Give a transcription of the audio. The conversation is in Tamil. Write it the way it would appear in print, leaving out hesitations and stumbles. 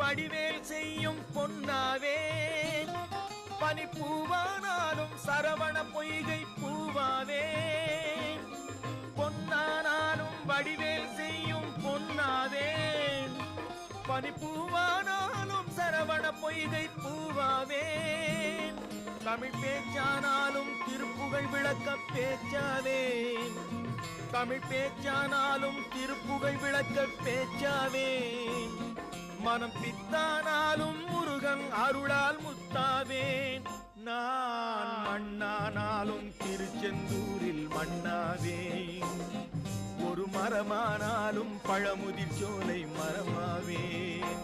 வடிவேல் செய்யும் பொன்னாவேன், பனிப்பூவானாலும் சரவண பொய்கை பூவாவேன். பொன்னானாலும் வடிவேல் செய்யும் பொன்னாவேன், பனிப்பூவானாலும் சரவண பொய்கை பூவாவேன். தமிழ் பேச்சானாலும் திருப்புகழ் விளக்க பேச்சாவேன், தமிழ் பேச்சானாலும் திருப்புகழ் விளக்க பேச்சாவேன். மனம் பித்தானாலும் முருகன் அருளால் முத்தாவேன். நான் மண்ணானாலும் திருச்செந்தூரில் மண்ணாவேன், ஒரு மரமானாலும் பழமுதிர் சோலை மரமாவேன்.